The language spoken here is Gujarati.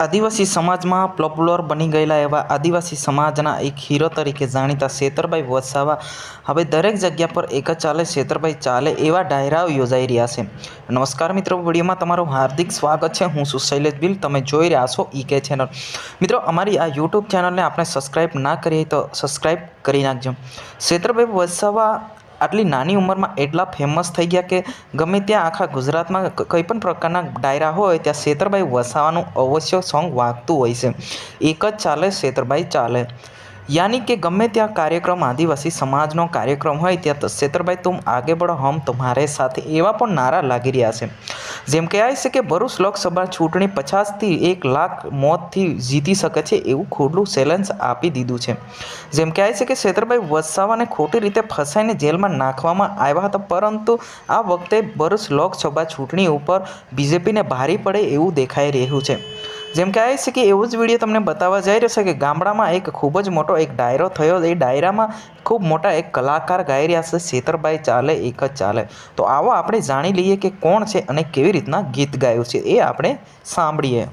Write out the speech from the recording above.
આદિવાસી સમાજમાં પોપ્યુલર બની ગયેલા એવા આદિવાસી સમાજના એક હીરો તરીકે જાણીતા છેતરભાઈ વસાવા હવે દરેક જગ્યા પર એક જ ચાલે છેતરભાઈ ચાલે એવા ડાયરાઓ યોજાઈ રહ્યા છે। નમસ્કાર મિત્રો, વિડીયોમાં તમારું હાર્દિક સ્વાગત છે। હું છું શૈલેષ બિલ, તમે જોઈ રહ્યા છો ઈકે ચેનલ। મિત્રો, અમારી આ યુટ્યુબ ચેનલને આપણે સબસ્ક્રાઈબ ના કરીએ તો સબસ્ક્રાઈબ કરી નાખજો। છેતરભાઈ વસાવા આટલી નાની ઉંમરમાં એટલા ફેમસ થઈ ગયા કે ગમે ત્યાં આખા ગુજરાતમાં કંઈ પણ પ્રકારના ડાયરા હોય ત્યાં છેતરભાઈ વસાવાનું અવશ્ય સોંગ વાગતું હોય છે। એક જ ચાલે છેતરભાઈ ચાલે, યાની કે ગમે ત્યાં કાર્યક્રમ, આદિવાસી સમાજનો કાર્યક્રમ હોય ત્યાં છેતરભાઈ તુમ આગે બઢો હમ તુમ્હારે સાથે એવા પણ નારા લાગી રહ્યા છે। જેમ કહેવાય છે કે ભરૂચ લોકસભા ચૂંટણી 50થી 1 લાખ મોતથી જીતી શકે છે એવું ખુલ્લું ચેલેન્જ આપી દીધું છે। જેમ કહેવાય છે કે છેતરભાઈ વસાવાને ખોટી રીતે ફસાઈને જેલમાં નાખવામાં આવ્યા હતા, પરંતુ આ વખતે ભરૂચ લોકસભા ચૂંટણી ઉપર બીજેપીને ભારે પડે એવું દેખાઈ રહ્યું છે। જેમ કહેવાય છે કે એવો જ વિડીયો તમને બતાવવા જઈ રહ્યો છે કે ગામડામાં એક ખૂબ જ મોટો એક ડાયરો થયો। એ ડાયરામાં ખૂબ મોટા એક કલાકાર ગાઈ રહ્યા છે છેતરભાઈ ચાલે એક જ ચાલે। તો આવો આપણે જાણી લઈએ કે કોણ છે અને કેવી રીતના ગીત ગાયું છે, એ આપણે સાંભળીએ।